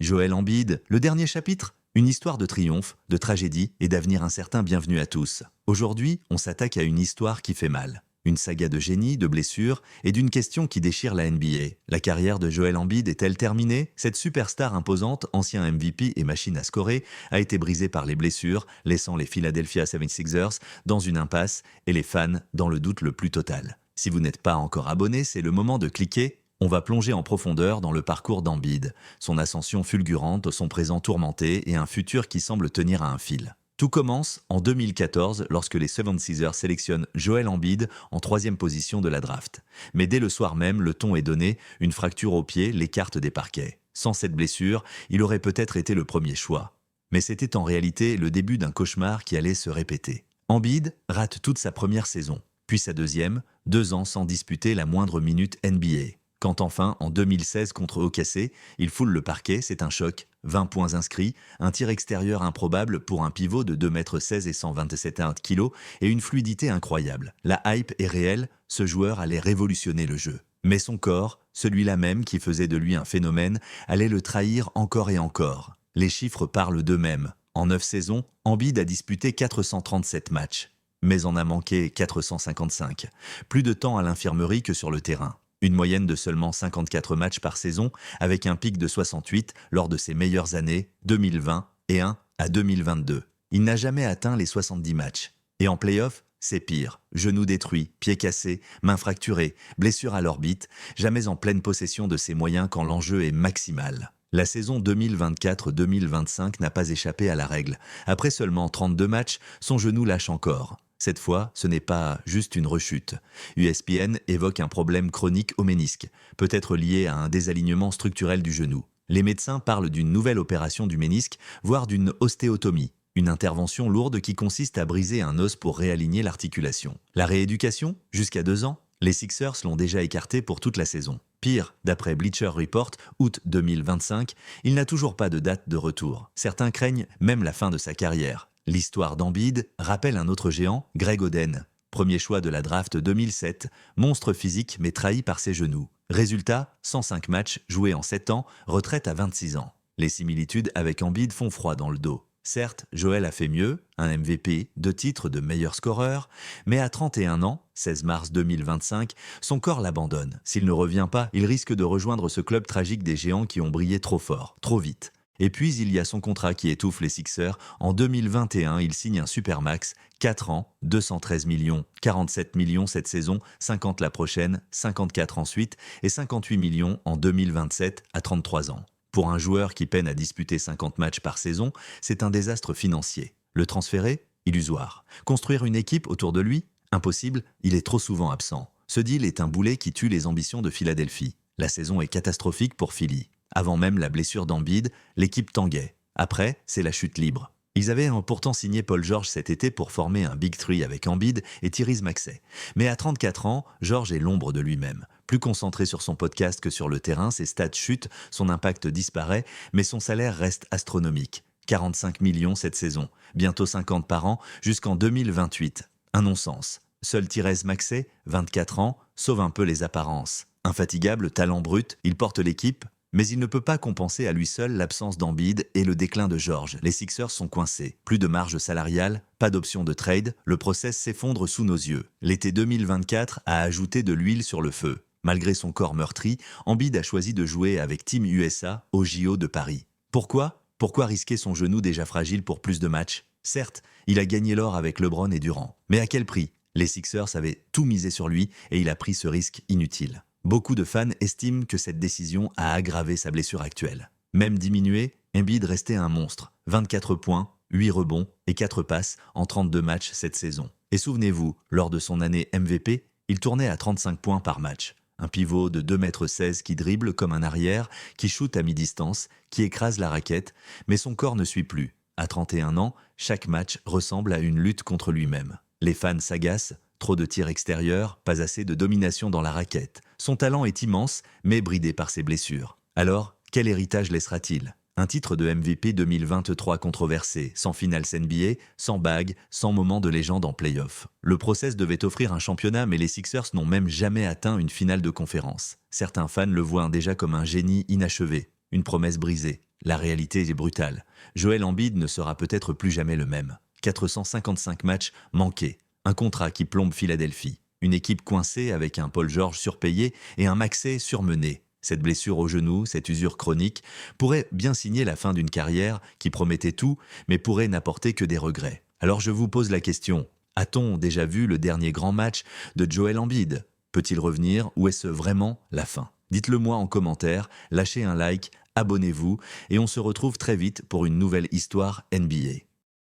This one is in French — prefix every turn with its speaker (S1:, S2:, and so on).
S1: Joel Embiid, le dernier chapitre? Une histoire de triomphe, de tragédie et d'avenir incertain. Bienvenue à tous. Aujourd'hui, on s'attaque à une histoire qui fait mal. Une saga de génie, de blessures et d'une question qui déchire la NBA. La carrière de Joel Embiid est-elle terminée? Cette superstar imposante, ancien MVP et machine à scorer, a été brisée par les blessures, laissant les Philadelphia 76ers dans une impasse et les fans dans le doute le plus total. Si vous n'êtes pas encore abonné, c'est le moment de cliquer. On va plonger en profondeur dans le parcours d'Embiid, son ascension fulgurante, son présent tourmenté et un futur qui semble tenir à un fil. Tout commence en 2014 lorsque les 76ers sélectionnent Joel Embiid en 3e position de la draft. Mais dès le soir même, le ton est donné, une fracture au pied l'écarte des parquets. Sans cette blessure, il aurait peut-être été le premier choix. Mais c'était en réalité le début d'un cauchemar qui allait se répéter. Embiid rate toute sa première saison, puis sa deuxième, 2 ans sans disputer la moindre minute NBA. Quand enfin, en 2016 contre OKC, il foule le parquet, c'est un choc. 20 points inscrits, un tir extérieur improbable pour un pivot de 2,16 m et 127 kg et une fluidité incroyable. La hype est réelle, ce joueur allait révolutionner le jeu. Mais son corps, celui-là même qui faisait de lui un phénomène, allait le trahir encore et encore. Les chiffres parlent d'eux-mêmes. En 9 saisons, Embiid a disputé 437 matchs, mais en a manqué 455. Plus de temps à l'infirmerie que sur le terrain. Une moyenne de seulement 54 matchs par saison, avec un pic de 68 lors de ses meilleures années, 2020 et 1 à 2022. Il n'a jamais atteint les 70 matchs. Et en play-off, c'est pire. Genoux détruits, pieds cassés, mains fracturées, blessures à l'orbite, jamais en pleine possession de ses moyens quand l'enjeu est maximal. La saison 2024-2025 n'a pas échappé à la règle. Après seulement 32 matchs, son genou lâche encore. Cette fois, ce n'est pas juste une rechute. ESPN évoque un problème chronique au ménisque, peut-être lié à un désalignement structurel du genou. Les médecins parlent d'une nouvelle opération du ménisque, voire d'une ostéotomie, une intervention lourde qui consiste à briser un os pour réaligner l'articulation. La rééducation, jusqu'à 2 ans, les Sixers l'ont déjà écarté pour toute la saison. Pire, d'après Bleacher Report, août 2025, il n'a toujours pas de date de retour. Certains craignent même la fin de sa carrière. L'histoire d'Embiid rappelle un autre géant, Greg Oden. Premier choix de la draft 2007, monstre physique mais trahi par ses genoux. Résultat, 105 matchs joués en 7 ans, retraite à 26 ans. Les similitudes avec Embiid font froid dans le dos. Certes, Joel a fait mieux, un MVP, 2 titres de meilleur scoreur, mais à 31 ans, 16 mars 2025, son corps l'abandonne. S'il ne revient pas, il risque de rejoindre ce club tragique des géants qui ont brillé trop fort, trop vite. Et puis, il y a son contrat qui étouffe les Sixers. En 2021, il signe un supermax, 4 ans, 213 millions, 47 millions cette saison, 50 la prochaine, 54 ensuite, et 58 millions en 2027 à 33 ans. Pour un joueur qui peine à disputer 50 matchs par saison, c'est un désastre financier. Le transférer? Illusoire. Construire une équipe autour de lui? Impossible, il est trop souvent absent. Ce deal est un boulet qui tue les ambitions de Philadelphie. La saison est catastrophique pour Philly. Avant même la blessure d'Embiid, l'équipe tanguait. Après, c'est la chute libre. Ils avaient pourtant signé Paul George cet été pour former un Big Three avec Embiid et Tyrese Maxey. Mais à 34 ans, George est l'ombre de lui-même. Plus concentré sur son podcast que sur le terrain, ses stats chutent, son impact disparaît, mais son salaire reste astronomique. 45 millions cette saison, bientôt 50 par an, jusqu'en 2028. Un non-sens. Seul Tyrese Maxey, 24 ans, sauve un peu les apparences. Infatigable, talent brut, il porte l'équipe, mais il ne peut pas compenser à lui seul l'absence d'Embiid et le déclin de George. Les Sixers sont coincés. Plus de marge salariale, pas d'option de trade, le process s'effondre sous nos yeux. L'été 2024 a ajouté de l'huile sur le feu. Malgré son corps meurtri, Embiid a choisi de jouer avec Team USA au JO de Paris. Pourquoi? Pourquoi risquer son genou déjà fragile pour plus de matchs? Certes, il a gagné l'or avec LeBron et Durant. Mais à quel prix? Les Sixers avaient tout misé sur lui et il a pris ce risque inutile. Beaucoup de fans estiment que cette décision a aggravé sa blessure actuelle. Même diminué, Embiid restait un monstre. 24 points, 8 rebonds et 4 passes en 32 matchs cette saison. Et souvenez-vous, lors de son année MVP, il tournait à 35 points par match. Un pivot de 2,16 m qui dribble comme un arrière, qui shoot à mi-distance, qui écrase la raquette, mais son corps ne suit plus. À 31 ans, chaque match ressemble à une lutte contre lui-même. Les fans s'agacent. Trop de tirs extérieurs, pas assez de domination dans la raquette. Son talent est immense, mais bridé par ses blessures. Alors, quel héritage laissera-t-il? Un titre de MVP 2023 controversé, sans finals NBA, sans bague, sans moment de légende en play-off. Le process devait offrir un championnat, mais les Sixers n'ont même jamais atteint une finale de conférence. Certains fans le voient déjà comme un génie inachevé. Une promesse brisée. La réalité est brutale. Joel Embiid ne sera peut-être plus jamais le même. 455 matchs manqués. Un contrat qui plombe Philadelphie. Une équipe coincée avec un Paul George surpayé et un Maxey surmené. Cette blessure au genou, cette usure chronique, pourrait bien signer la fin d'une carrière qui promettait tout, mais pourrait n'apporter que des regrets. Alors je vous pose la question, a-t-on déjà vu le dernier grand match de Joel Embiid? Peut-il revenir ou est-ce vraiment la fin? Dites-le moi en commentaire, lâchez un like, abonnez-vous et on se retrouve très vite pour une nouvelle histoire NBA.